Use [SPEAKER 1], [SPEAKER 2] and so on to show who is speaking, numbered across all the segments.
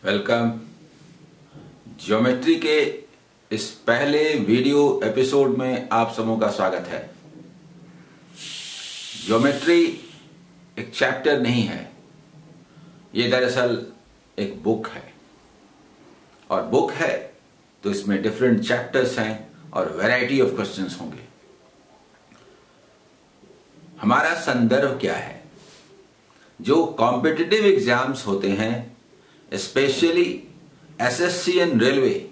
[SPEAKER 1] Welcome. Geometry के इस पहले वीडियो एपिसोड में आप सबों का स्वागत है। ज्योमेट्री एक चैप्टर नहीं है, ये दरअसल एक बुक है। और बुक है तो इसमें डिफरेंट चैप्टर्स हैं और वैरायटी ऑफ क्वेश्चंस होंगे। हमारा संदर्भ क्या है? जो कॉम्पिटिटिव एग्जाम्स होते हैं, स्पेशली एसएससी एंड रेलवे,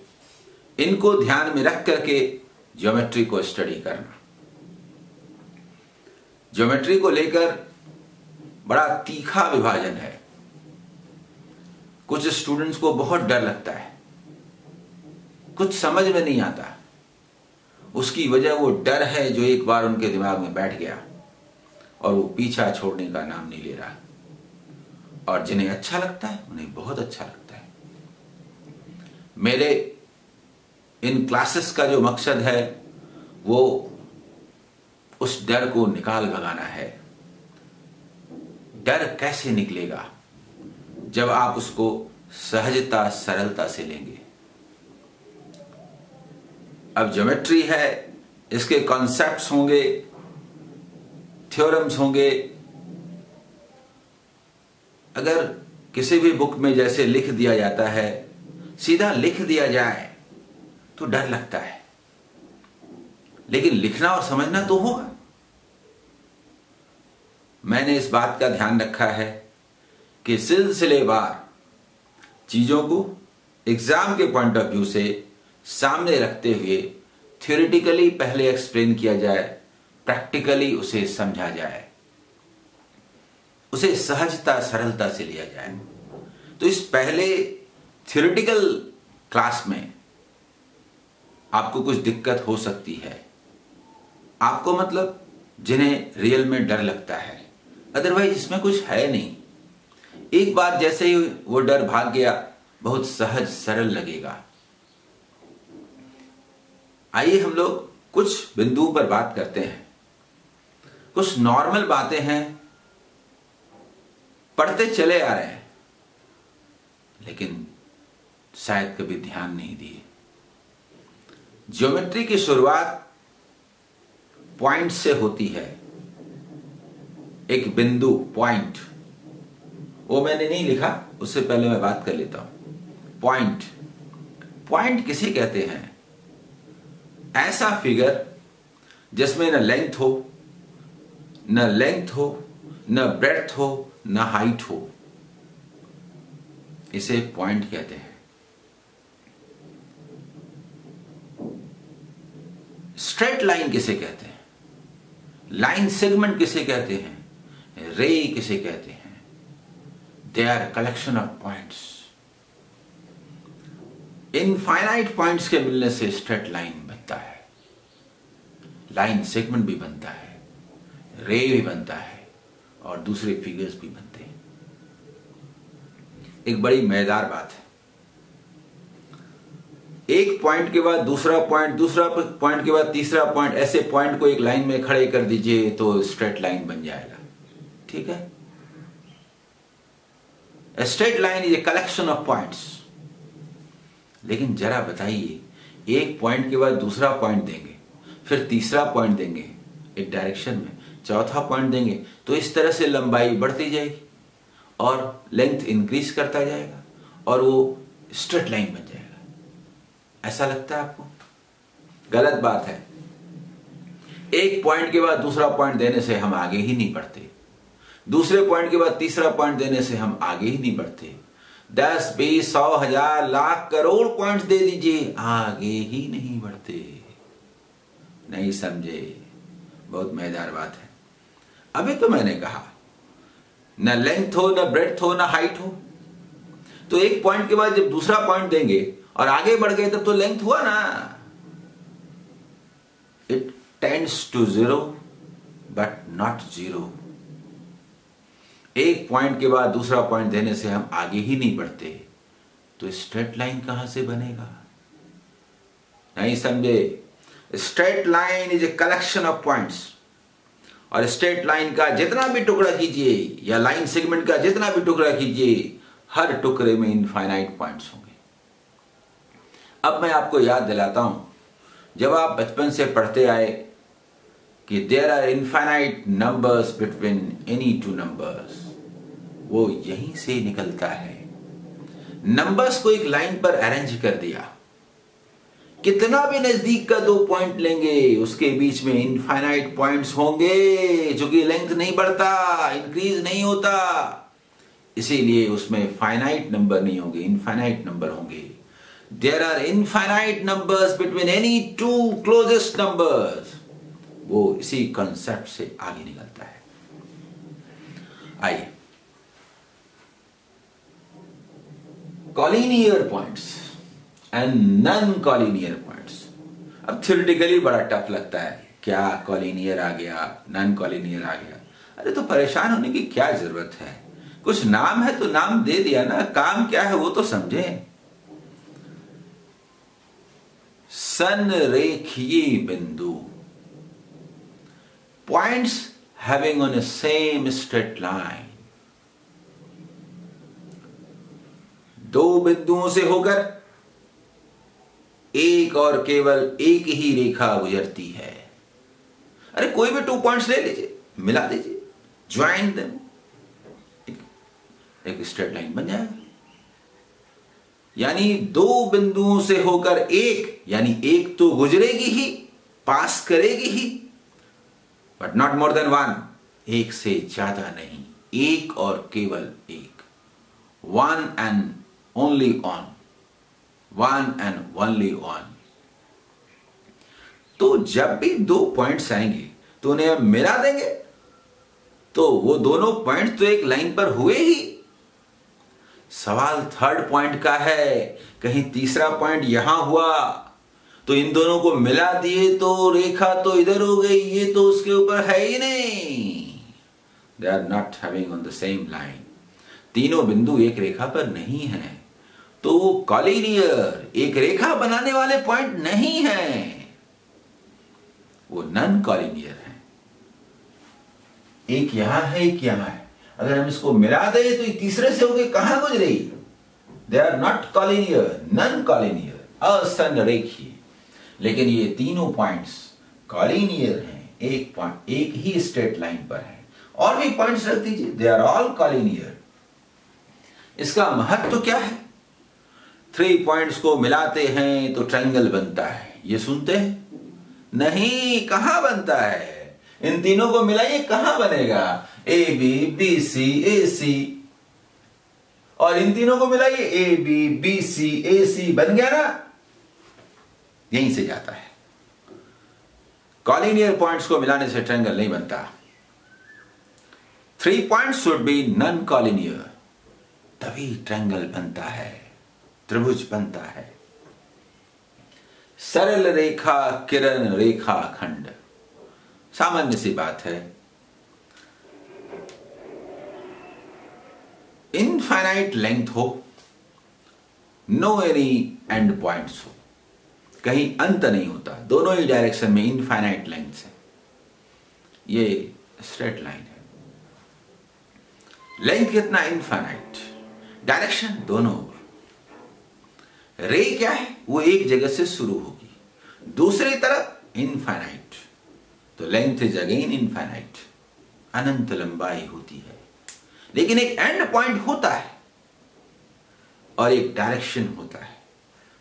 [SPEAKER 1] इनको ध्यान में रख करके ज्योमेट्री को स्टडी करना। ज्योमेट्री को लेकर बड़ा तीखा विभाजन है। कुछ स्टूडेंट्स को बहुत डर लगता है, कुछ समझ में नहीं आता। उसकी वजह वो डर है जो एक बार उनके दिमाग में बैठ गया और वो पीछा छोड़ने का नाम नहीं ले रहा। और जिन्हें अच्छा लगता है उन्हें बहुत अच्छा लगता है। मेरे इन क्लासेस का जो मकसद है वो उस डर को निकाल भगाना है। डर कैसे निकलेगा? जब आप उसको सहजता सरलता से लेंगे। अब ज्योमेट्री है, इसके कॉन्सेप्ट्स होंगे, थ्योरम्स होंगे। अगर किसी भी बुक में जैसे लिख दिया जाता है, सीधा लिख दिया जाए तो डर लगता है, लेकिन लिखना और समझना तो होगा। मैंने इस बात का ध्यान रखा है कि सिलसिलेवार चीजों को एग्जाम के पॉइंट ऑफ व्यू से सामने रखते हुए थ्योरेटिकली पहले एक्सप्लेन किया जाए, प्रैक्टिकली उसे समझा जाए, उसे सहजता सरलता से लिया जाए। तो इस पहले थ्योरेटिकल क्लास में आपको कुछ दिक्कत हो सकती है। आपको मतलब जिन्हें रियल में डर लगता है, अदरवाइज इसमें कुछ है नहीं। एक बार जैसे ही वो डर भाग गया, बहुत सहज सरल लगेगा। आइए हम लोग कुछ बिंदुओं पर बात करते हैं। कुछ नॉर्मल बातें हैं, पढ़ते चले आ रहे हैं, लेकिन शायद कभी ध्यान नहीं दिए। ज्योमेट्री की शुरुआत पॉइंट से होती है। एक बिंदु, पॉइंट, वो मैंने नहीं लिखा, उससे पहले मैं बात कर लेता हूं। पॉइंट, पॉइंट किसे कहते हैं? ऐसा फिगर जिसमें न लेंथ हो, न लेंथ हो, न ब्रेड्थ हो, न हाइट हो, इसे पॉइंट कहते हैं। स्ट्रेट लाइन किसे कहते हैं? लाइन सेगमेंट किसे कहते हैं? रे किसे कहते हैं? They are collection of points. Infinite points के मिलने से स्ट्रेट लाइन बनता है, लाइन सेगमेंट भी बनता है, रे भी बनता है और दूसरे फिगर्स भी बनते हैं। एक बड़ी मजेदार बात है। एक पॉइंट के बाद दूसरा पॉइंट, दूसरा पॉइंट के बाद तीसरा पॉइंट, ऐसे पॉइंट को एक लाइन में खड़े कर दीजिए तो स्ट्रेट लाइन बन जाएगा। ठीक है? Straight line is a collection of points. लेकिन जरा बताइए, एक पॉइंट के बाद दूसरा पॉइंट देंगे, फिर तीसरा पॉइंट देंगे एक डायरेक्शन में, चौथा पॉइंट देंगे, तो इस तरह से लंबाई बढ़ती जाएगी और लेंथ इंक्रीज करता जाएगा और वो स्ट्रेट लाइन बन जाएगा। ऐसा लगता है आपको? गलत बात है। एक पॉइंट के बाद दूसरा पॉइंट देने से हम आगे ही नहीं बढ़ते, दूसरे पॉइंट के बाद तीसरा पॉइंट देने से हम आगे ही नहीं बढ़ते। 10, 20, 100, 1000, लाख, करोड़ पॉइंट्स दे दीजिए, आगे ही नहीं बढ़ते। नहीं समझे? बहुत मजेदार बात है। अभी तो मैंने कहा न लेंथ हो, न ब्रेड्थ हो, न हाइट हो। तो एक पॉइंट के बाद जब दूसरा पॉइंट देंगे और आगे बढ़ गए तब तो लेंथ हुआ ना। It tends to 0 but not 0। एक पॉइंट के बाद दूसरा पॉइंट देने से हम आगे ही नहीं बढ़ते, तो स्ट्रेट लाइन कहां से बनेगा? नहीं समझे? Straight line is a collection of points. और स्ट्रेट लाइन का जितना भी टुकड़ा कीजिए या लाइन सेगमेंट का जितना भी टुकड़ा कीजिए, हर टुकड़े में इनफाइनाइट पॉइंट्स होंगे। अब मैं आपको याद दिलाता हूं, जब आप बचपन से पढ़ते आए कि there are infinite numbers between any two numbers, वो यहीं से निकलता है। नंबर्स को एक लाइन पर अरेंज कर दिया, कितना भी नजदीक का 2 पॉइंट लेंगे उसके बीच में इनफाइनाइट पॉइंट्स होंगे, जो कि लेंथ नहीं बढ़ता, इंक्रीज नहीं होता, इसीलिए उसमें फाइनाइट नंबर नहीं होंगे, इनफाइनाइट नंबर होंगे। There are infinite numbers between any two closest numbers, वो इसी कॉन्सेप्ट से आगे निकलता है। आइए, collinear points and non collinear points. अब थ्योरेटिकली बड़ा टफ लगता है, क्या कॉलिनियर आ गया, नॉन कॉलिनियर आ गया। अरे तो परेशान होने की क्या जरूरत है, कुछ नाम है तो नाम दे दिया ना, काम क्या है वो तो समझें। संरेखीय बिंदु, points having on A same straight line, 2 बिंदुओं से होकर एक और केवल एक ही रेखा गुजरती है। अरे कोई भी 2 पॉइंट्स ले लीजिए, मिला दीजिए, ज्वाइन देम, एक स्ट्रेट लाइन बन जाएगा। यानी 2 बिंदुओं से होकर एक, यानी एक तो गुजरेगी ही, पास करेगी ही, बट नॉट मोर देन 1, एक से ज्यादा नहीं, एक और केवल एक, 1 and only on, 1 and only on। तो जब भी 2 पॉइंट्स आएंगे तो उन्हें हम मिला देंगे, तो वो दोनों पॉइंट तो एक लाइन पर हुए ही। सवाल 3rd पॉइंट का है, कहीं तीसरा पॉइंट यहां हुआ तो इन दोनों को मिला दिए तो रेखा तो इधर हो गई, ये तो उसके ऊपर है ही नहीं। They are not having on the same line, तीनों बिंदु एक रेखा पर नहीं है, तो वो कॉलिनियर, एक रेखा बनाने वाले पॉइंट नहीं है, वो नॉन कॉलिनियर है। एक यहां है, एक यहां है, अगर हम इसको मिला दें तो ये तीसरे से होके कहां गुजरेगी? They are not collinear, non collinear, असंरेखीय। लेकिन ये तीनों पॉइंट्स कॉलिनियर हैं, एक पॉइंट एक ही स्ट्रेट लाइन पर है। और भी पॉइंट्स रख दीजिए, दे आर ऑल कॉलिनियर। इसका महत्व क्या है? 3 पॉइंट्स को मिलाते हैं तो ट्रायंगल बनता है, ये सुनते हैं? नहीं, कहां बनता है? इन तीनों को मिलाइए, कहां बनेगा? ए बी, बी सी, ए सी, और इन तीनों को मिलाइए, ए बी, बी सी, ए सी, बन गया ना? यहीं से जाता है। कॉलिनियर पॉइंट्स को मिलाने से ट्रायंगल नहीं बनता। 3 points should be non collinear, तभी ट्रायंगल बनता है, त्रिभुज बनता है। सरल रेखा, किरण रेखा खंड, सामान्य सी बात है। इनफाइनाइट लेंथ हो, नो एनी एंड पॉइंट्स हो, कहीं अंत नहीं होता, दोनों ही डायरेक्शन में इनफाइनाइट लेंथ है। ये स्ट्रेट लाइन है। लेंथ कितना? इनफाइनाइट, डायरेक्शन दोनों होगा। रे क्या है? वो एक जगह से शुरू होगी, दूसरी तरफ इनफाइनाइट, तो लेंथ इज अगेन इनफाइनाइट, अनंत लंबाई होती है। लेकिन एक एंड पॉइंट होता है और एक डायरेक्शन होता है।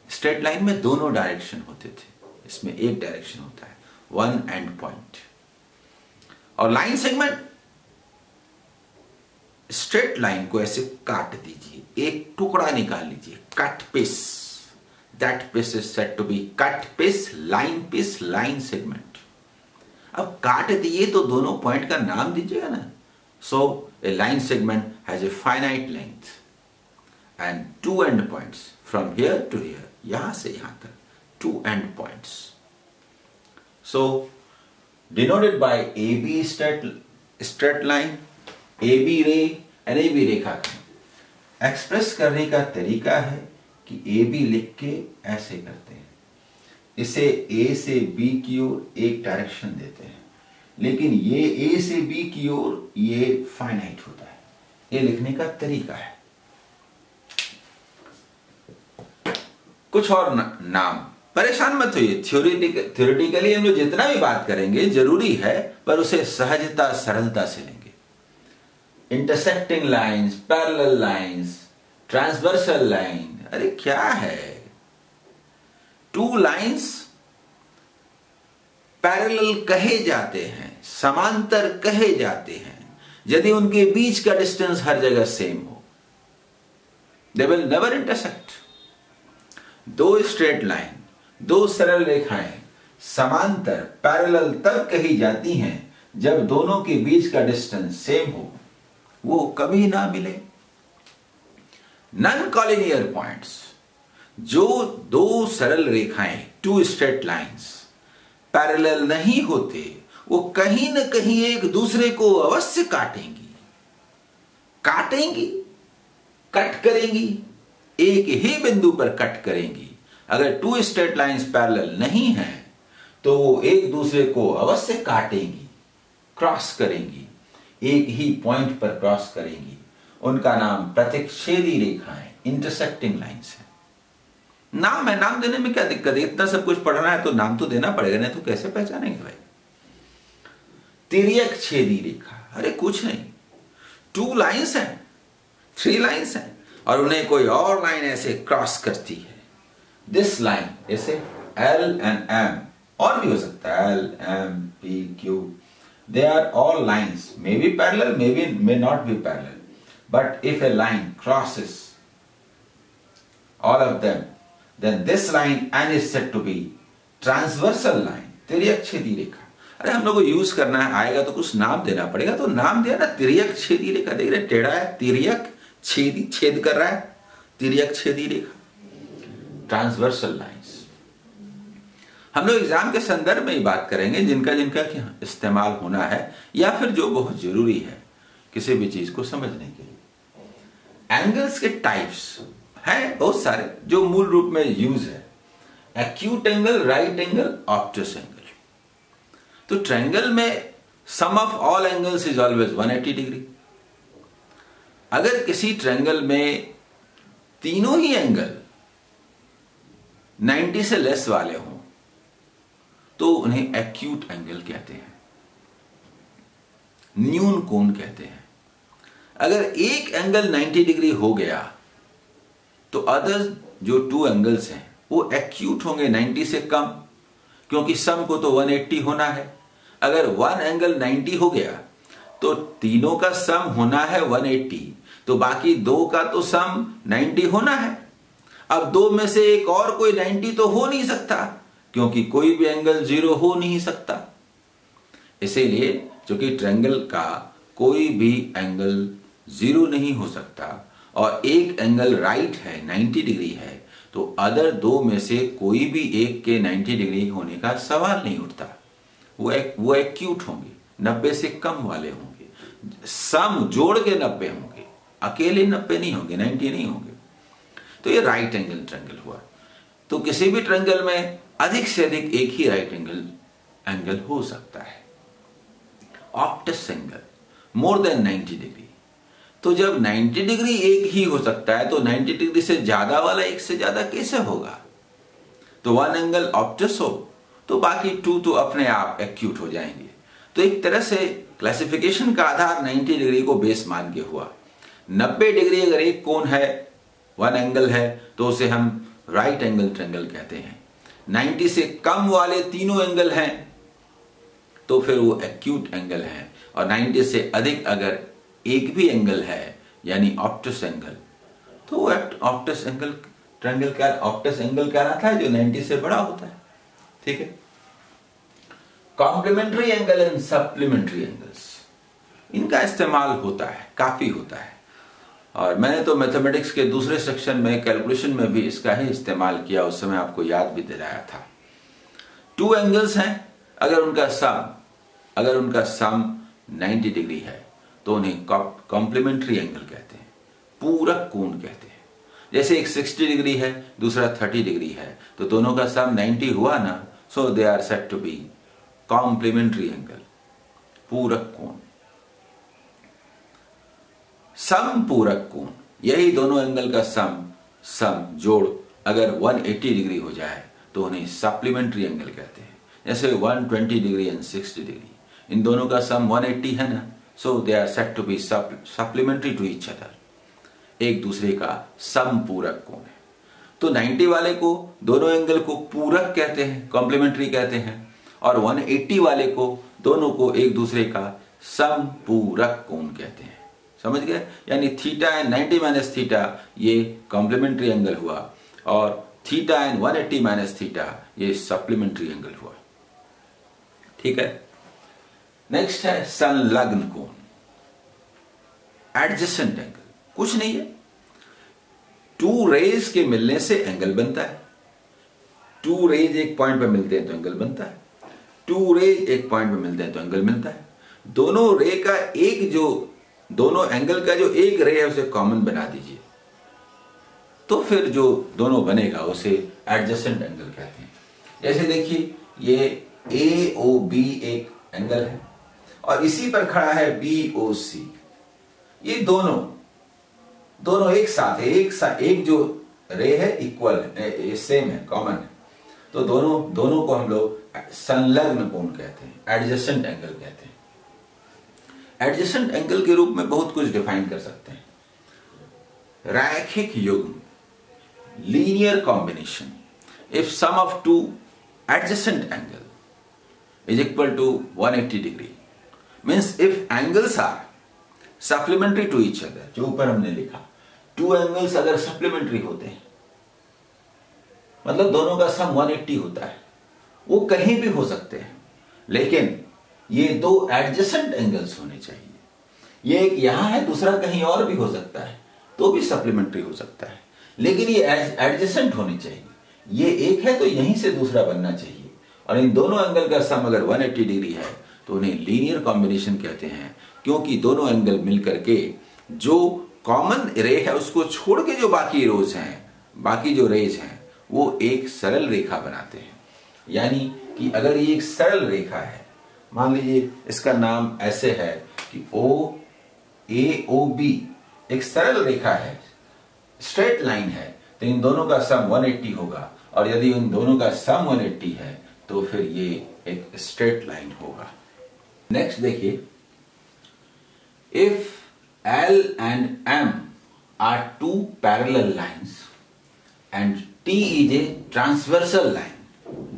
[SPEAKER 1] स्ट्रेट लाइन में दोनों डायरेक्शन होते थे, इसमें एक डायरेक्शन होता है, 1 एंड पॉइंट। और लाइन सेगमेंट, स्ट्रेट लाइन को ऐसे काट दीजिए, एक टुकड़ा निकाल लीजिए, cut piece, that piece is said to be cut piece, line segment. अब काट दिए तो दोनों पॉइंट का नाम दीजिएगा ना। So a line segment has a finite length and 2 end points from here to here, यहां से यहां तक 2 end points. So denoted by A B straight line, A B ray and A B रेखा। Express करने का तरीका है कि ए बी लिख के ऐसे करते हैं, इसे ए से बी की ओर एक डायरेक्शन देते हैं, लेकिन ये ए से बी की ओर ये फाइनाइट होता है। ये लिखने का तरीका है। कुछ और नाम। परेशान मत होइए, थ्योरेटिकली हम लोग जितना भी बात करेंगे जरूरी है, पर उसे सहजता सरलता से लेंगे। Intersecting lines, parallel lines, transversal line, अरे क्या है? टू लाइंस पैरेलल कहे जाते हैं, समांतर कहे जाते हैं यदि उनके बीच का डिस्टेंस हर जगह सेम हो। They will never intersect. दो स्ट्रेट लाइन, दो सरल रेखाएं समांतर पैरेलल तब कही जाती हैं जब दोनों के बीच का डिस्टेंस सेम हो, वो कभी ना मिले। नॉन कॉलिनियर पॉइंट्स, जो दो सरल रेखाएं, टू स्ट्रेट लाइंस पैरेलल नहीं होते, वो कहीं न कहीं एक दूसरे को अवश्य काटेंगी, कट करेंगी, एक ही बिंदु पर कट करेंगी। अगर टू स्ट्रेट लाइंस पैरेलल नहीं है तो वो एक दूसरे को अवश्य काटेंगी, क्रॉस करेंगी, एक ही पॉइंट पर क्रॉस करेंगी। उनका नाम प्रतिच्छेदी रेखाएं, इंटरसेक्टिंग लाइंस है। नाम है, नाम देने में क्या दिक्कत है? इतना सब कुछ पढ़ना है तो नाम तो देना पड़ेगा, नहीं तो कैसे पहचानेंगे भाई? तिर्यक छेदी रेखा, अरे कुछ नहीं, टू लाइंस हैं, थ्री लाइंस हैं और उन्हें कोई और लाइन ऐसे क्रॉस करती है। दिस लाइन ऐसे L and M, और भी हो सकता है L, M, P, Q, they are all lines, may be parallel, may not be parallel, but if a line crosses all of them, then this line N is said to be transversal line, तिर्यक Chhedi रेखा। अरे हम लोग को use करना है, आएगा तो कुछ नाम देना पड़ेगा, तो नाम दिया ना, तिर्यक छेदी रेखा। देख रहे टेढ़ा है, तिर्यक छेदी, छेद कर रहा है, तिर्यक छेदी रेखा, ट्रांसवर्सल लाइंस। हम लोग एग्जाम के संदर्भ में ही बात करेंगे जिनका इस्तेमाल होना है या फिर जो बहुत जरूरी है किसी भी चीज को समझने के लिए। एंगल्स के टाइप्स हैं बहुत सारे जो मूल रूप में यूज है। Acute angle, right angle, obtuse angle. तो ट्रायंगल में sum of all angles is always 180 degree. अगर किसी ट्रायंगल में तीनों ही एंगल 90 से लेस वाले हों तो उन्हें एक्यूट एंगल कहते हैं, न्यून कोण कहते हैं। अगर एक एंगल 90 डिग्री हो गया तो अदर जो टू एंगल्स हैं वो एक्यूट होंगे 90 से कम, क्योंकि सम को तो 180 होना है। अगर वन एंगल 90 हो गया तो तीनों का सम होना है 180, तो बाकी दो का तो सम 90 होना है। अब दो में से एक और कोई 90 तो हो नहीं सकता, क्योंकि कोई भी एंगल 0 हो नहीं सकता। इसीलिए चूंकि ट्रायंगल का कोई भी एंगल 0 नहीं हो सकता और एक एंगल राइट है, 90 डिग्री है, तो अदर दो में से कोई भी एक के 90 डिग्री होने का सवाल नहीं उठता। वो एक्यूट होंगे, 90 से कम वाले होंगे, सम जोड़ के 90 होंगे, अकेले 90 नहीं होंगे, 90 नहीं होंगे। तो ये राइट एंगल ट्रायंगल हुआ। तो किसी भी ट्रायंगल में अधिक से अधिक एक ही राइट एंगल हो सकता है। ऑब्टस एंगल मोर देन 90 डिग्री। तो जब 90 डिग्री एक ही हो सकता है तो 90 डिग्री से ज्यादा वाला एक से ज्यादा कैसे होगा? तो वन एंगल ऑब्टस हो तो बाकी टू तो अपने आप एक्यूट हो जाएंगे। तो एक तरह से क्लासिफिकेशन का आधार 90 डिग्री को बेस मान के हुआ। 90 डिग्री अगर एक कोण है, वन एंगल है, तो उसे हम राइट एंगल ट्रायंगल कहते हैं। 90 से कम वाले तीनों एंगल हैं तो फिर वो एक्यूट एंगल है, और 90 से अधिक अगर एक भी एंगल है यानी ऑब्टस एंगल, तो वो ऑब्टस एंगल ट्रायंगल का ऑब्टस एंगल कहलाता है जो 90 से बड़ा होता है। ठीक है। Complementary angle and supplementary angles, इनका इस्तेमाल होता है, काफी होता है, और मैंने तो मैथमेटिक्स के दूसरे सेक्शन में कैलकुलेशन में भी इसका ही इस्तेमाल किया, उस समय आपको याद भी दिलाया था। टू एंगल्स हैं, अगर उनका सम 90 डिग्री है तो उन्हें कॉम्प्लीमेंट्री एंगल कहते हैं, पूरक कोण कहते हैं। जैसे एक 60 डिग्री है, दूसरा 30 डिग्री है, तो दोनों का सम 90 हुआ ना, so they are said to be complementary angle, पूरक कोण। सम पूरक कोण, यही दोनों एंगल का सम जोड़ अगर 180 डिग्री हो जाए तो उन्हें सप्लीमेंट्री एंगल कहते हैं। जैसे 120 डिग्री एंड 60 डिग्री, इन दोनों का सम 180 है ना, so they are said to be supplementary to each other, एक दूसरे का समपूरक कोण है। तो 90 वाले को दोनों एंगल को पूरक कहते हैं, कॉम्प्लीमेंट्री कहते हैं, और 180 वाले को दोनों को एक दूसरे का समपूरक कोण कहते हैं। समझ गए? यानी थीटा एंड 90 माइनस थीटा ये कॉम्प्लीमेंट्री एंगल हुआ, और थीटा एंड 180 माइनस थीटा ये सप्लीमेंट्री एंगल हुआ। ठीक है। नेक्स्ट है संलग्न कोण, एडजेसेंट एंगल। कुछ नहीं है, टू रेज के मिलने से एंगल बनता है। टू रेज एक पॉइंट पे मिलते हैं तो एंगल बनता है, टू रेज एक पॉइंट पे मिलते हैं तो एंगल मिलता है। दोनों रे का एक जो दोनों एंगल का जो एक रे है उसे कॉमन बना दीजिए, तो फिर जो दोनों बनेगा उसे एडजेसेंट एंगल कहते हैं। जैसे देखिए ये AOB एक एंगल है और इसी पर खड़ा है BOC, ये दोनों एक साथ है, एक जो रे है इक्वल है, सेम है, कॉमन है, तो दोनों को हम लोग संलग्न कोण कहते हैं, एडजेसेंट एंगल कहते हैं। एडजेसेंट एंगल के रूप में बहुत कुछ डिफाइन कर सकते हैं। रैखिक युग्म, linear combination, if sum of two adjacent angle is equal to 180 degree, means if angles are supplementary to each other, जो ऊपर हमने लिखा, टू एंगल्स अगर सप्लीमेंट्री होते हैं, मतलब दोनों का सम 180 होता है, वो कहीं भी हो सकते हैं, लेकिन ये दो एडजेसेंट एंगल्स होने चाहिए। ये एक यहां है, दूसरा कहीं और भी हो सकता है, तो भी सप्लीमेंट्री हो सकता है, लेकिन ये एडजेसेंट होने चाहिए। ये एक है तो यहीं से दूसरा बनना चाहिए, और इन दोनों एंगल का सम अगर 180 डिग्री है तो उन्हें लीनियर कॉम्बिनेशन कहते हैं, क्योंकि दोनों एंगल मिलकर के जो कॉमन रे है उसको छोड़ के जो बाकी रोज हैं, बाकी जो रेज हैं, वो एक सरल रेखा बनाते हैं। यानी कि अगर ये एक सरल रेखा है, मान लीजिए इसका नाम ऐसे है कि OAOB एक सरल रेखा है, स्ट्रेट लाइन है, तो इन दोनों का सम 180 होगा, और यदि इन दोनों का सम 180 है तो फिर ये एक स्ट्रेट लाइन होगा। नेक्स्ट देखिए, if L and M are two parallel lines and T is a transversal line,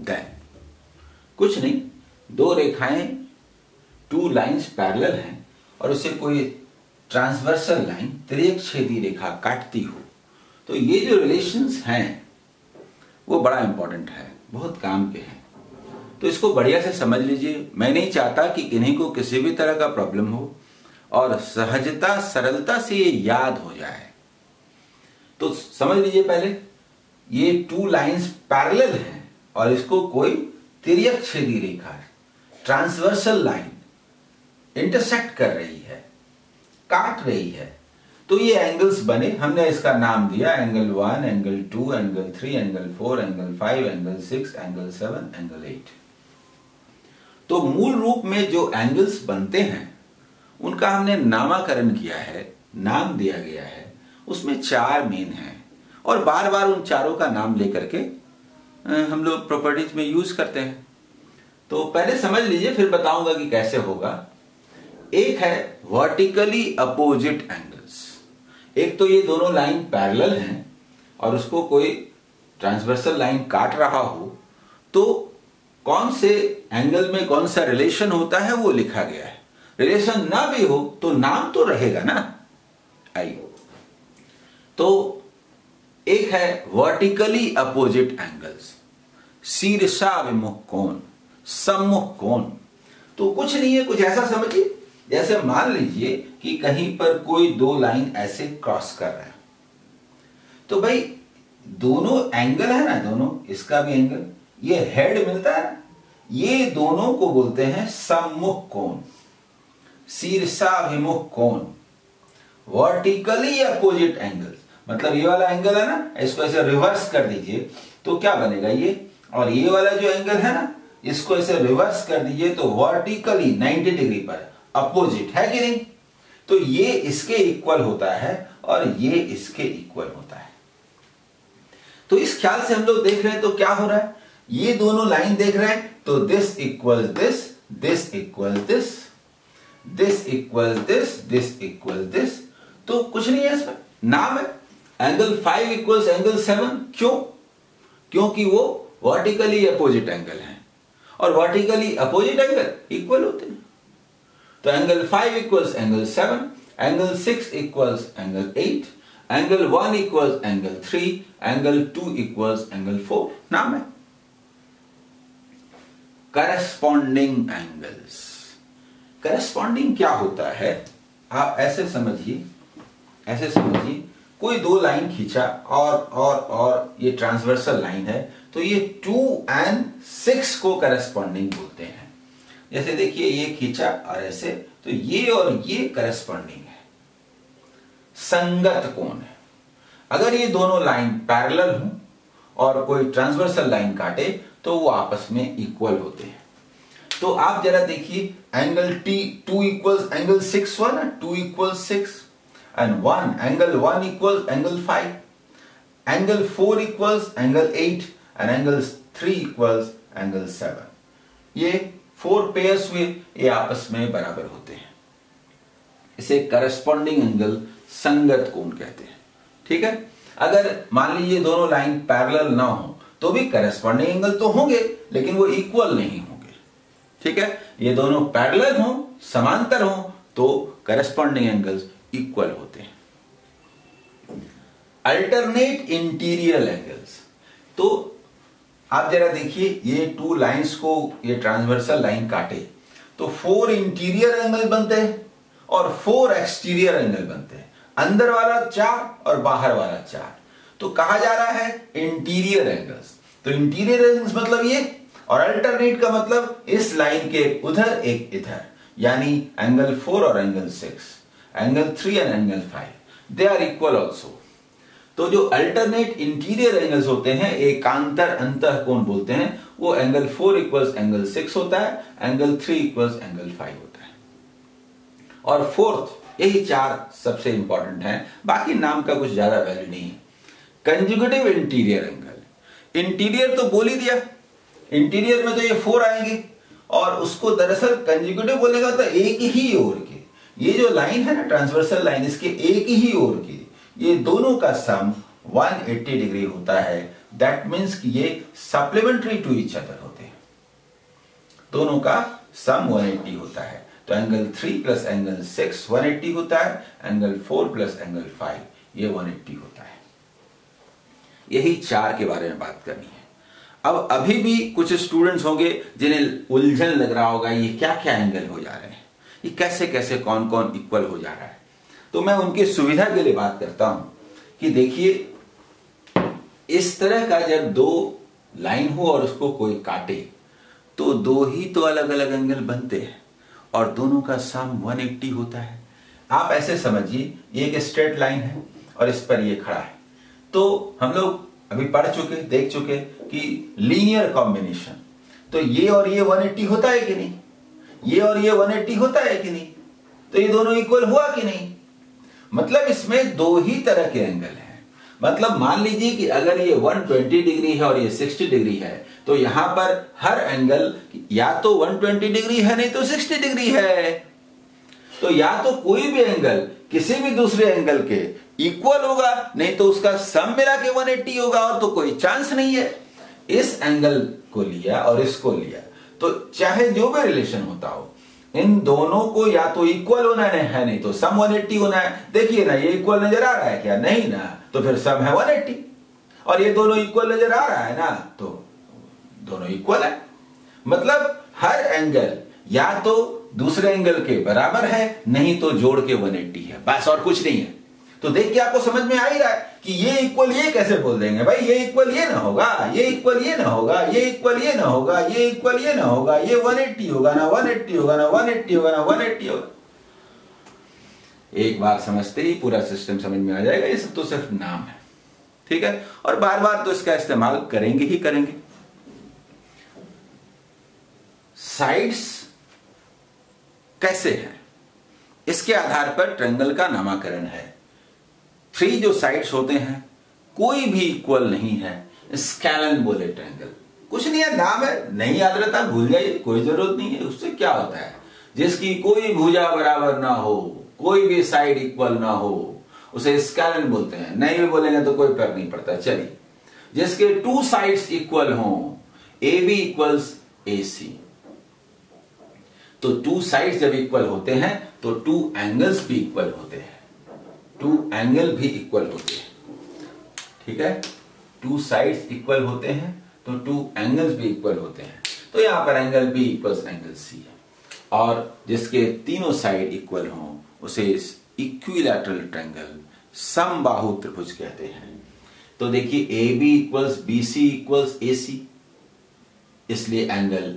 [SPEAKER 1] then कुछ नहीं, दो रेखाएं, टू लाइंस पैरेलल हैं और उससे कोई ट्रांसवर्सल लाइन, त्रियकछेदी रेखा काटती हो, तो ये जो रिलेशंस हैं वो बड़ा इंपॉर्टेंट है, बहुत काम के हैं। तो इसको बढ़िया से समझ लीजिए। मैं नहीं चाहता कि किन्हीं को किसी भी तरह का प्रॉब्लम हो, और सहजता सरलता से ये याद हो जाए। तो समझ लीजिए, पहले ये टू लाइंस पैरेलल हैं और इसको कोई तिर्यकछेदी रेखा, ट्रांसवर्सल लाइन इंटरसेक्ट कर रही है, काट रही है, तो ये एंगल्स बने। हमने इसका नाम दिया angle 1, angle 2, angle 3, angle 4, angle 5, angle 6, angle 7, angle 8। तो मूल रूप में जो एंगल्स बनते हैं उनका हमने नामकरण किया है, नाम दिया गया है। उसमें चार मेन हैं और बार बार उन चारों का नाम लेकर के हम लोग प्रॉपर्टीज में यूज करते हैं। तो पहले समझ लीजिए, फिर बताऊंगा कि कैसे होगा। एक है वर्टिकली अपोजिट एंगल्स। एक तो ये दोनों लाइन पैरेलल हैं और उसको कोई ट्रांसवर्सल लाइन काट रहा हो, तो कौन से एंगल में कौन सा रिलेशन होता है वो लिखा गया है। रिलेशन ना भी हो तो नाम तो रहेगा ना। आइए, तो एक है वर्टिकली अपोजिट एंगल्स, शीर्षाभिमुख कोण, सम्मुख कोण। तो कुछ नहीं है, कुछ ऐसा समझिए जैसे मान लीजिए कि कहीं पर कोई दो लाइन ऐसे क्रॉस कर रहा है, तो भाई दोनों एंगल है ना, दोनों, इसका भी एंगल, ये हेड मिलता है, ये दोनों को बोलते हैं सम्मुख कोण, शीर्षाभिमुख कोण। वर्टिकली अपोजिट एंगल्स मतलब ये वाला एंगल है ना, इसको ऐसे रिवर्स कर दीजिए तो क्या बनेगा ये, और ये वाला जो एंगल है ना, इसको ऐसे रिवर्स कर दीजिए तो वर्टिकली 90 डिग्री पर अपोजिट है कि नहीं। तो ये इसके इक्वल होता है और ये इसके इक्वल होता है। तो इस ख्याल से हम लोग देख रहे हैं तो क्या हो रहा है, ये दोनों लाइन देख रहे हैं तो this equal this, this equal this, this equal this, this equal this. तो कुछ नहीं है इसमें, नाम है एंगल 5 इक्वल्स एंगल 7। क्यों? क्योंकि वो वर्टिकली अपोजिट एंगल है और वर्टिकली अपोजिट एंगल इक्वल होते हैं। तो angle 5 equals angle 7, angle 6 equals angle 8, angle 1 equals angle 3, angle 2 equals angle 4। नाम है करस्पॉन्डिंग एंगल्स। करस्पॉन्डिंग क्या होता है, आप ऐसे समझिए, ऐसे समझिए कोई दो लाइन खींचा और ये ट्रांसवर्सल लाइन है, तो ये 2 and 6 को करस्पॉन्डिंग बोलते हैं। जैसे देखिए ये खींचा और ऐसे, तो ये और ये करस्पॉन्डिंग है, संगत कोण है। अगर ये दोनों लाइन पैरेलल हो और कोई ट्रांसवर्सल लाइन काटे तो वो आपस में इक्वल होते हैं। तो आप जरा देखिए एंगल T2 इक्वल्स एंगल 6 हुआ ना, 2 equals 6 and 1, angle 1 equals angle 5, angle 4 equals angle 8 and angle 3 equals angle 7। ये 4 पेयर्स हुए, ये आपस में बराबर होते हैं। इसे करस्पॉन्डिंग एंगल, संगत कोण कहते हैं। ठीक है, अगर मान लीजिए दोनों लाइन पैरेलल ना हो तो भी करस्पॉन्डिंग एंगल तो होंगे लेकिन वो इक्वल नहीं होंगे। ठीक है, ये दोनों पैरेलल हो, समांतर हो तो करस्पॉन्डिंग एंगल्स इक्वल होते हैं। अल्टरनेट इंटीरियर एंगल्स, तो आप जरा देखिए ये 2 लाइंस को ये ट्रांसवर्सल लाइन काटे तो 4 इंटीरियर एंगल बनते हैं और 4 एक्सटीरियर एंगल बनते हैं। अंदर वाला 4 और बाहर वाला 4, तो कहा जा रहा है इंटीरियर एंगल्स। तो इंटीरियर एंगल्स मतलब ये, और अल्टरनेट का मतलब इस लाइन के उधर एक इधर, यानी एंगल 4 और angle 6, angle 3 and angle 5, they are equal also. तो जो अल्टरनेट इंटीरियर एंगल्स होते हैं, एकांतर अंतःकोण बोलते हैं, वो एंगल 4 इक्वल्स एंगल 6 होता है, एंगल 3 इक्वल्स एंगल 5 होता है। और फोर्थ, यही 4 सबसे इंपॉर्टेंट है, बाकी नाम का कुछ ज्यादा वैल्यू नहीं है। कंजुगेटिव इंटीरियर एंगल, इंटीरियर तो बोल ही दिया, इंटीरियर में तो ये 4 आएंगे और उसको दरअसल कंजुगेटिव बोलेगा तो एक ही ओर के, ये जो लाइन है ना ट्रांसवर्सल लाइन, इसके एक ही ओर की ये दोनों का सम 180 डिग्री होता है। दैट मीन्स कि ये सप्लीमेंट्री टू ईच अदर होते हैं, दोनों का सम 180 होता है। तो एंगल 3 प्लस एंगल 6 180 होता है, एंगल 4 प्लस एंगल 5 ये 180 होता है। यही 4 के बारे में बात करनी है। अब अभी भी कुछ स्टूडेंट्स होंगे जिन्हें उलझन लग रहा होगा, ये क्या क्या एंगल हो जा रहे हैं, ये कैसे कैसे कौन कौन इक्वल हो जा रहा है। तो मैं उनकी सुविधा के लिए बात करता हूं कि देखिए, इस तरह का जब 2 लाइन हो और उसको कोई काटे तो 2 ही तो अलग अलग एंगल बनते हैं और दोनों का सम 180 होता है। आप ऐसे समझिए, ये एक स्ट्रेट लाइन है और इस पर ये खड़ा है। तो हम लोग अभी पढ़ चुके, देख चुके कि लीनियर कॉम्बिनेशन, तो ये और ये 180 होता है कि नहीं, ये और ये 180 होता है कि नहीं, तो ये दोनों इक्वल हुआ कि नहीं। मतलब इसमें 2 ही तरह के एंगल हैं। मतलब मान लीजिए कि अगर ये 120 डिग्री है और ये 60 डिग्री है, तो यहां पर हर एंगल या तो 120 डिग्री है नहीं तो 60 डिग्री है। तो या तो कोई भी एंगल किसी भी दूसरे एंगल के इक्वल होगा, नहीं तो उसका सम मिला के 180 होगा, और तो कोई चांस नहीं है। इस एंगल को लिया और इसको लिया, तो चाहे जो भी रिलेशन होता हो, इन दोनों को या तो इक्वल होना है, नहीं तो सम 180 होना है। देखिए ना, ये इक्वल नजर आ रहा है क्या? नहीं ना, तो फिर सम है 180। और ये दोनों इक्वल नजर आ रहा है ना, तो दोनों इक्वल है। मतलब हर एंगल या तो दूसरे एंगल के बराबर है, नहीं तो जोड़ के 180 है, बस, और कुछ नहीं है। तो देख के आपको समझ में आ ही रहा है कि ये इक्वल ये कैसे बोल देंगे भाई, ये इक्वल ये ना होगा, ये इक्वल ये ना होगा, ये इक्वल ये ना होगा, ये इक्वल ये ना होगा, ये 180 होगा ना, 180 होगा ना, 180 होगा ना, 180 होगा। एक बार समझते ही पूरा सिस्टम समझ में आ जाएगा। ये सब तो सिर्फ नाम है, ठीक है, और बार बार तो इसका इस्तेमाल करेंगे ही करेंगे। साइड्स कैसे हैं, इसके आधार पर ट्रायंगल का नामकरण है। 3 जो साइड्स होते हैं कोई भी इक्वल नहीं है, स्कैलन बोले ट्रायंगल। कुछ नहीं है, नाम है, नहीं याद रहता भूल जाइए, कोई जरूरत नहीं है। उससे क्या होता है, जिसकी कोई भुजा बराबर ना हो, कोई भी साइड इक्वल ना हो, उसे स्कैलन बोलते हैं। नहीं भी बोलेंगे तो कोई फर्क नहीं पड़ता। चलिए, जिसके टू साइड्स इक्वल हो, ए बी इक्वल्स ए सी, तो टू साइड्स जब इक्वल होते हैं तो टू एंगल्स भी इक्वल होते हैं, टू एंगल भी इक्वल होते हैं। ठीक है, टू साइड्स इक्वल होते हैं तो टू एंगल्स भी इक्वल होते हैं। तो यहां पर angle B equals angle C है, और जिसके तीनों साइड इक्वल हों उसे इक्विलैटरल ट्रायंगल, समबाहु त्रिभुज कहते हैं। तो देखिए, A B equals B C equals A C, इसलिए angle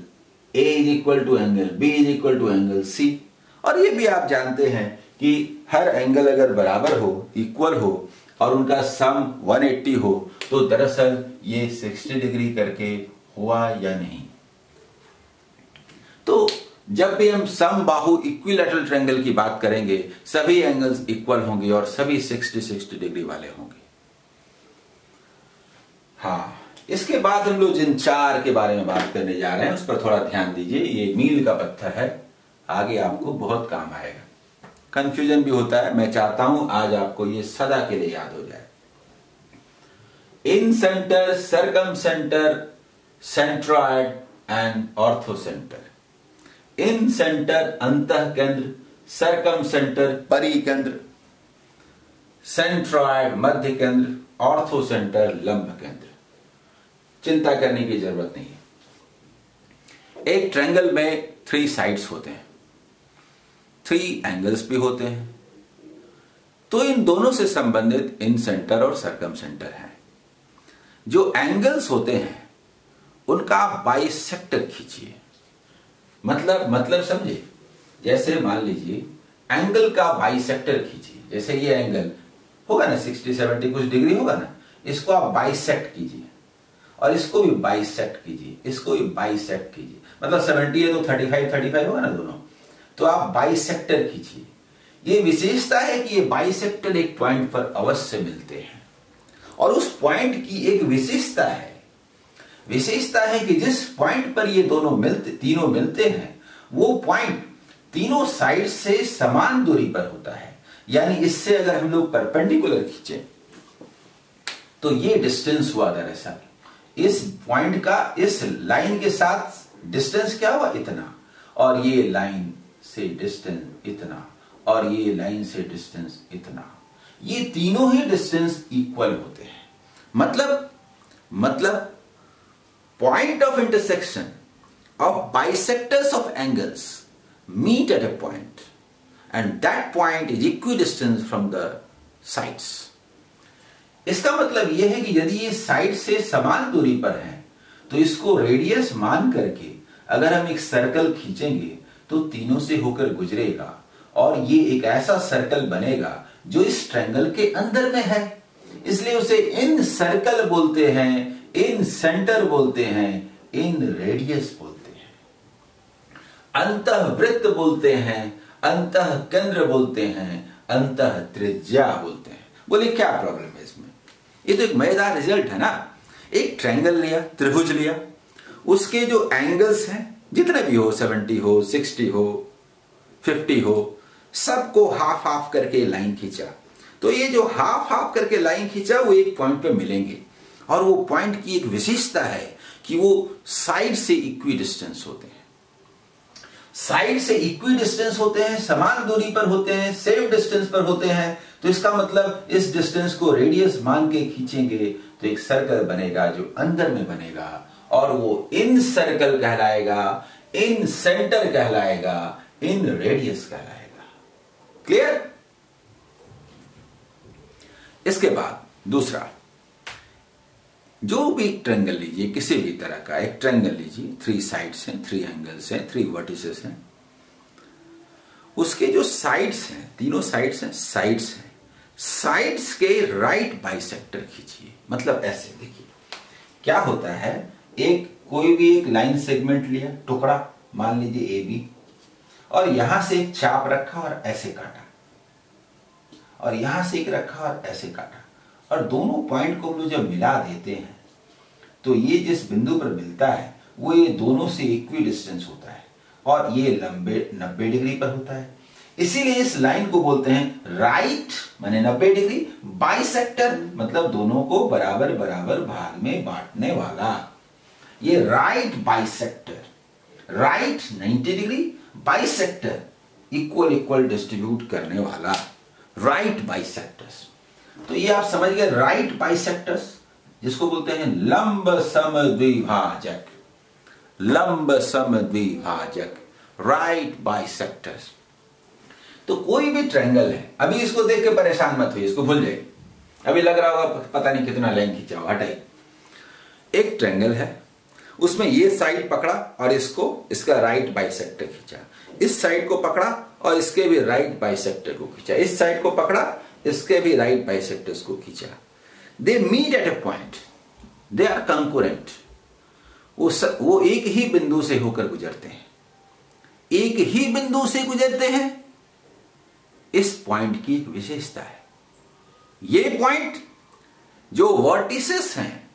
[SPEAKER 1] A is equal to angle B is equal to angle C. और ये भी आप जानते हैं कि हर एंगल अगर बराबर हो, इक्वल हो, और उनका सम 180 हो, तो दरअसल ये 60 डिग्री करके हुआ या नहीं। तो जब भी हम समबाहु इक्विलैटरल ट्रायंगल की बात करेंगे, सभी एंगल्स इक्वल होंगे और सभी 60 डिग्री वाले होंगे। हाँ, इसके बाद हम लोग जिन चार के बारे में बात करने जा रहे हैं उस पर थोड़ा ध्यान दीजिए। ये मील का पत्थर है, आगे आपको बहुत काम आएगा। कंफ्यूजन भी होता है, मैं चाहता हूं आज आपको ये सदा के लिए याद हो जाए। Incentre, circumcentre, centroid and orthocentre. Incentre अंतः केंद्र, सर्कम सेंटर परिकेंद्र, सेंट्रॉयड मध्य केंद्र, ऑर्थोसेंटर लंब केंद्र। चिंता करने की जरूरत नहीं है। एक ट्रायंगल में 3 साइड्स होते हैं, 3 एंगल्स भी होते हैं। तो इन दोनों से संबंधित इन सेंटर और सर्कम सेंटर हैं। जो एंगल्स होते हैं उनका बाइसेक्टर खींचिए। मतलब समझे, जैसे मान लीजिए एंगल का बाइसेक्टर खींचिए। जैसे ये एंगल होगा ना 60-70 कुछ डिग्री होगा ना, इसको आप बाइसेक्ट कीजिए और इसको भी बाइसेक्ट कीजिए, इसको भी बाइसेक्ट कीजिए। मतलब 70 है तो 35 होगा ना दोनों, तो आप बाइसेक्टर खींचिए। ये विशेषता है कि ये बाइसेक्टर एक पॉइंट पर अवश्य मिलते हैं, और उस पॉइंट की एक विशेषता है कि जिस पॉइंट पर ये तीनों मिलते हैं, वो पॉइंट तीनों साइड से समान दूरी पर होता है। यानी इससे अगर हम लोग परपेंडिकुलर खींचे तो ये डिस्टेंस हुआ, दरअसल इस पॉइंट का इस लाइन के साथ डिस्टेंस क्या हुआ, इतना, और ये लाइन से डिस्टेंस इतना, और ये लाइन से डिस्टेंस इतना। ये तीनों ही डिस्टेंस इक्वल होते हैं। मतलब point of intersection of bisectors of angles meet at a point and that point is equidistance from the sides. इसका मतलब यह है कि यदि ये साइड से समान दूरी पर है तो इसको रेडियस मान करके अगर हम एक सर्कल खींचेंगे तो तीनों से होकर गुजरेगा, और ये एक ऐसा सर्कल बनेगा जो इस ट्रायंगल के अंदर में है। इसलिए उसे इन सर्कल बोलते हैं, इन सेंटर बोलते हैं, इन रेडियस बोलते हैं, अंतः वृत्त बोलते हैं, अंतः केंद्र बोलते हैं, अंतः त्रिज्या बोलते हैं। बोले क्या प्रॉब्लम है इसमें? ये तो एक मजेदार रिजल्ट है ना। एक ट्रायंगल लिया, त्रिभुज लिया, उसके जो एंगल्स हैं जितने भी हो, 70 हो, 60 हो, 50 हो, सबको हाफ हाफ करके लाइन खींचा। तो ये जो हाफ हाफ करके लाइन खींचा वो एक पॉइंट पे मिलेंगे, और वो पॉइंट की एक विशेषता है कि वो साइड से इक्वी डिस्टेंस होते हैं। साइड से इक्वी डिस्टेंस होते हैं, समान दूरी पर होते हैं, सेम डिस्टेंस पर होते हैं। तो इसका मतलब इस डिस्टेंस को रेडियस मान के खींचेंगे तो एक सर्कल बनेगा जो अंदर में बनेगा, और वो इन सर्कल कहलाएगा, इन सेंटर कहलाएगा, इन रेडियस कहलाएगा। क्लियर? इसके बाद दूसरा, जो भी ट्रायंगल लीजिए, किसी भी तरह का एक ट्रायंगल लीजिए, 3 साइड्स हैं, 3 एंगल्स हैं, 3 वर्टिसेस हैं, उसके जो साइड्स हैं, तीनों साइड्स हैं, साइड्स के राइट बाइसेक्टर खींचिए। मतलब ऐसे देखिए क्या होता है, कोई भी एक लाइन सेगमेंट लिया, टुकड़ा मान लीजिए ए बी, और यहां से एक चाप रखा और ऐसे काटा, और यहां से एक रखा और ऐसे काटा, और दोनों पॉइंट को हम लोग जब मिला देते हैं तो ये जिस बिंदु पर मिलता है वो ये दोनों से इक्वी डिस्टेंस होता है और ये लंबे 90 डिग्री पर होता है। इसीलिए इस लाइन को बोलते हैं राइट माने 90 डिग्री, बाइसेक्टर मतलब दोनों को बराबर बराबर भाग में बांटने वाला। ये right bisector, right 90 degree, bisector equal equal distribute करने वाला, राइट बाइसेक्टर्स। तो ये आप समझ गए, राइट बाइसेक्टर्स जिसको बोलते हैं लंब समद्विभाजक, लंब समद्विभाजक, राइट बाइसेक्टर्स। तो कोई भी ट्रायंगल है, अभी इसको देख के परेशान मत हुई, इसको भूल जाइए। अभी लग रहा होगा पता नहीं कितना लाइन खींचा हुआ, हटाइए। एक ट्रायंगल है, उसमें ये साइड पकड़ा और इसको इसका राइट बाइसेक्टर खींचा, इस साइड को पकड़ा और इसके भी राइट बाइसेक्टर को खींचा, इस साइड को पकड़ा इसके भी राइट बाइसेक्टर्स को खींचा। They meet at a point, they are concurrent. वो एक ही बिंदु से होकर गुजरते हैं, एक ही बिंदु से गुजरते हैं। इस पॉइंट की एक विशेषता है, ये पॉइंट जो वर्टिसेस हैं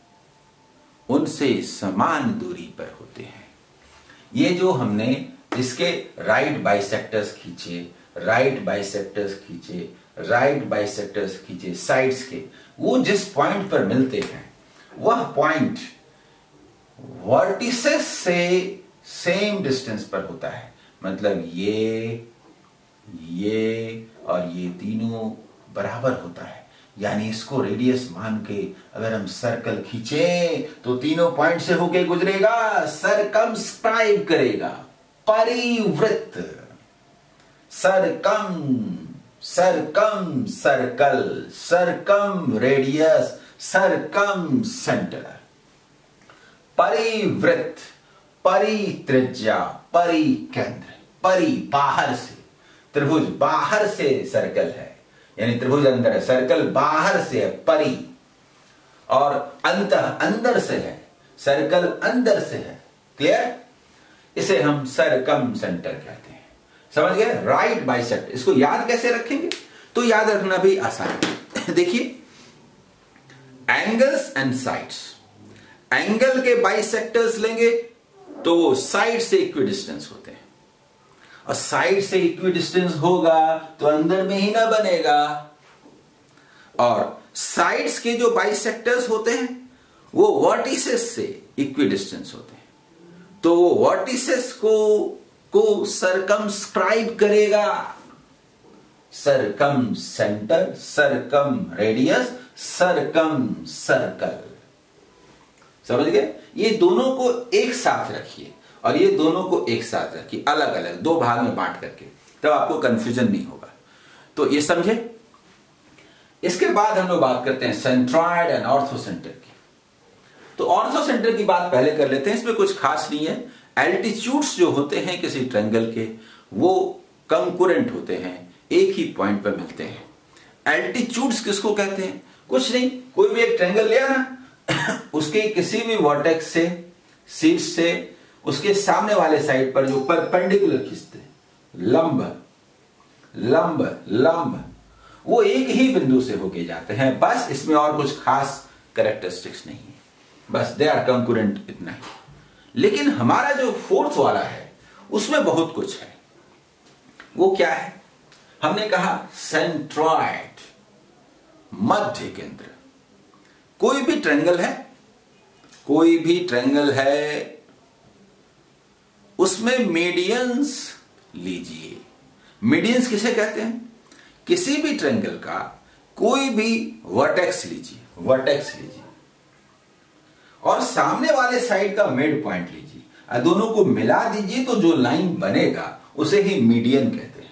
[SPEAKER 1] उनसे समान दूरी पर होते हैं। ये जो हमने इसके राइट बाइसेक्टर्स खींचे, राइट बाइसेक्टर्स खींचे, राइट बाइसेक्टर्स खींचे साइड्स के, वो जिस पॉइंट पर मिलते हैं वह पॉइंट वर्टिसेस से सेम डिस्टेंस पर होता है। मतलब ये और ये तीनों बराबर होता है। यानी इसको रेडियस मान के अगर हम सर्कल खींचे तो तीनों पॉइंट से होके गुजरेगा, सरकमस्क्राइब करेगा, परिवृत्त, सरकम सरकम सर्कल, सरकम रेडियस, सरकम सेंटर, परिवृत्त, परित्रिज्या, परिकेंद्र, परि बाहर से, त्रिभुज बाहर से सर्कल है यानी त्रिभुज अंदर है, सर्कल बाहर से है, परि, और अंतः अंदर से है, सर्कल अंदर से है। क्लियर? इसे हम सरकम सेंटर कहते हैं। समझ गए? Right bisector. इसको याद कैसे रखेंगे? तो याद रखना भी आसान है। देखिए, एंगल्स एंड साइड्स, एंगल के बाइसेक्टर्स लेंगे तो वो साइड से इक्विडिस्टेंस होते हैं, और साइड से इक्विडिस्टेंस होगा तो अंदर में ही ना बनेगा। और साइड्स के जो बाइसेक्टर्स होते हैं वो वर्टिसेस से इक्विडिस्टेंस होते हैं, तो वो वर्टिसेस को सरकमस्क्राइब करेगा, सरकम सेंटर, सरकम रेडियस, सरकम सर्कल। समझ गए? ये दोनों को एक साथ रखिए और ये दोनों को एक साथ रखिए, अलग अलग दो भाग में बांट करके, तब आपको कंफ्यूजन नहीं होगा। तो ये समझे? इसके बाद हम लोग बात करते हैं सेंट्रॉइड एंड ऑर्थोसेंटर की। तो ऑर्थोसेंटर की बात पहले कर लेते हैं, इसमें कुछ खास नहीं है। एल्टीट्यूड्स जो होते हैं किसी ट्रायंगल के वो कंकरेंट होते हैं, एक ही पॉइंट पर मिलते हैं। एल्टीट्यूड्स किसको कहते हैं? कुछ नहीं, कोई भी एक ट्रायंगल लिया ना, उसके किसी भी वर्टेक्स से, शीर्ष से उसके सामने वाले साइड पर जो परपेंडिकुलर खींचते हैं, लंब लंब लंब, वो एक ही बिंदु से होके जाते हैं। बस इसमें और कुछ खास कैरेक्टरिस्टिक्स नहीं है, बस दे आर कंकरेंट, इतना ही। लेकिन हमारा जो फोर्थ वाला है उसमें बहुत कुछ है। वो क्या है? हमने कहा सेंट्रॉइड, मध्य केंद्र। कोई भी ट्रायंगल है, कोई भी ट्रायंगल है, उसमें मीडियंस लीजिए। मीडियंस किसे कहते हैं? किसी भी ट्रायंगल का कोई भी वर्टेक्स लीजिए, वर्टेक्स लीजिए और सामने वाले साइड का मिड पॉइंट लीजिए और दोनों को मिला दीजिए तो जो लाइन बनेगा उसे ही मीडियन कहते हैं।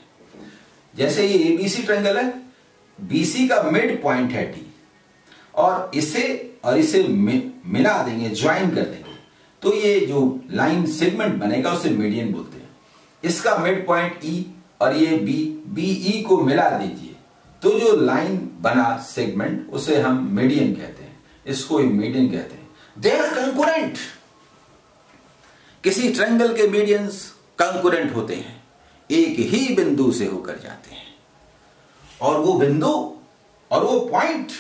[SPEAKER 1] जैसे ये एबीसी ट्रायंगल है, बीसी का मिड पॉइंट है डी, और इसे मिला देंगे, ज्वाइन कर देंगे तो ये जो लाइन सेगमेंट बनेगा उसे मीडियन बोलते हैं। इसका मिड पॉइंट ई और ये बीई को मिला दीजिए तो जो लाइन बना सेगमेंट उसे हम मीडियन कहते हैं, इसको ही मीडियन कहते हैं। They are concurrent. किसी ट्रायंगल के मीडियंस कंकरेंट होते हैं, एक ही बिंदु से होकर जाते हैं, और वो बिंदु और वो पॉइंट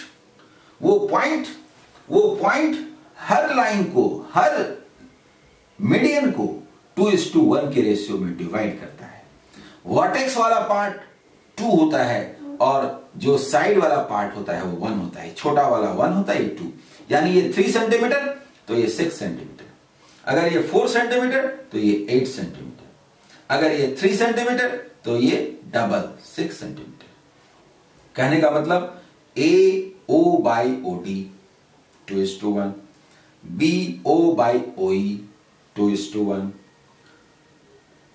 [SPEAKER 1] वो पॉइंट हर लाइन को, हर मीडियन को 2:1 के रेशियो में डिवाइड करता है। वर्टेक्स वाला पार्ट 2 होता है और जो साइड वाला पार्ट होता है वो 1 होता है। छोटा वाला 1 होता है, ये 2, यानी ये 3 सेंटीमीटर तो ये 6 सेंटीमीटर, अगर ये 4 सेंटीमीटर तो ये 8 सेंटीमीटर, अगर ये 3 सेंटीमीटर तो ये डबल 6 सेंटीमीटर। कहने का मतलब AO/OD 2:1, BO/OE 2:1,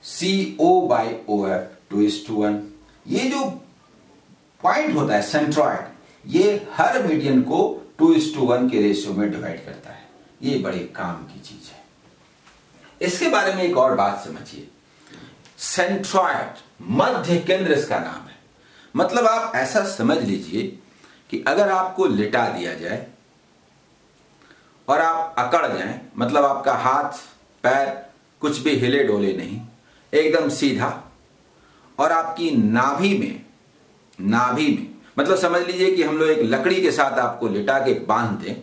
[SPEAKER 1] CO/OF 2:1। ये जो पॉइंट होता है सेंट्रॉइड, ये हर मीडियन को 2:1 के रेशियो में डिवाइड करता है। ये बड़े काम की चीज है। इसके बारे में एक और बात समझिए। सेंट्रॉइड, मध्य केंद्र इसका नाम है। मतलब आप ऐसा समझ लीजिए कि अगर आपको लिटा दिया जाए और आप अकड़ जाएं, मतलब आपका हाथ पैर कुछ भी हिले डोले नहीं, एकदम सीधा, और आपकी नाभि में मतलब समझ लीजिए कि हम लोग एक लकड़ी के साथ आपको लिटा के बांध दें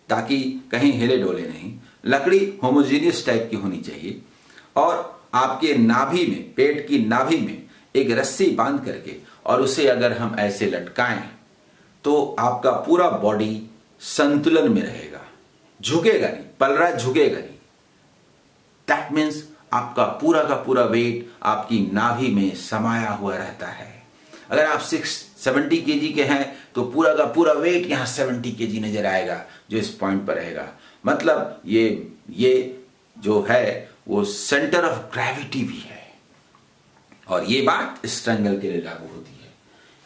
[SPEAKER 1] ताकि कहीं हिले डोले नहीं। लकड़ी होमोजीनियस टाइप की होनी चाहिए और आपके नाभि में, पेट की नाभि में एक रस्सी बांध करके और उसे अगर हम ऐसे लटकाएं तो आपका पूरा बॉडी संतुलन में रहेगा, झुकेगा नहीं, पलरा झुकेगा नहीं। दैट मीन्स आपका पूरा का पूरा वेट आपकी नाभि में समाया हुआ रहता है। अगर आप 70 केजी के हैं तो पूरा का पूरा वेट यहां 70 केजी नजर आएगा जो इस पॉइंट पर रहेगा। मतलब ये जो है वो सेंटर ऑफ ग्रेविटी भी है। और ये बात इस ट्रायंगल के लिए लागू होती है।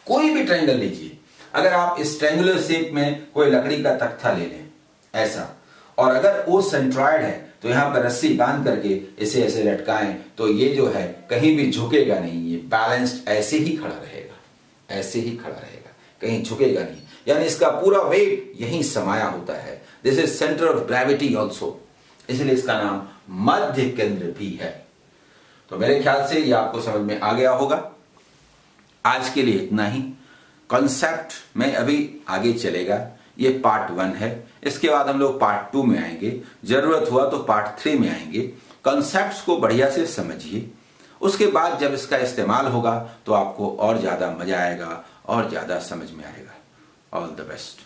[SPEAKER 1] कोई भी ट्रायंगल लीजिए, अगर आप इस ट्रायंगुलर शेप में कोई लकड़ी का तख्ता ले लें ऐसा, और अगर वो सेंट्रॉइड है तो यहां पर रस्सी बांध करके इसे ऐसे लटकाएं तो ये जो है कहीं भी झुकेगा नहीं, ये बैलेंस्ड ऐसे ही खड़ा रहेगा, ऐसे ही खड़ा रहेगा, कहीं झुकेगा नहीं। यानी इसका पूरा वेट यहीं समाया होता है। This is centre of gravity also, इसलिए इसका नाम मध्य केंद्र भी है। तो मेरे ख्याल से ये आपको समझ में आ गया होगा। आज के लिए इतना ही। कॉन्सेप्ट में अभी आगे चलेगा, ये पार्ट 1 है। इसके बाद हम लोग पार्ट 2 में आएंगे, जरूरत हुआ तो पार्ट 3 में आएंगे। कॉन्सेप्ट्स को बढ़िया से समझिए, उसके बाद जब इसका इस्तेमाल होगा तो आपको और ज्यादा मजा आएगा और ज्यादा समझ में आएगा। All the best.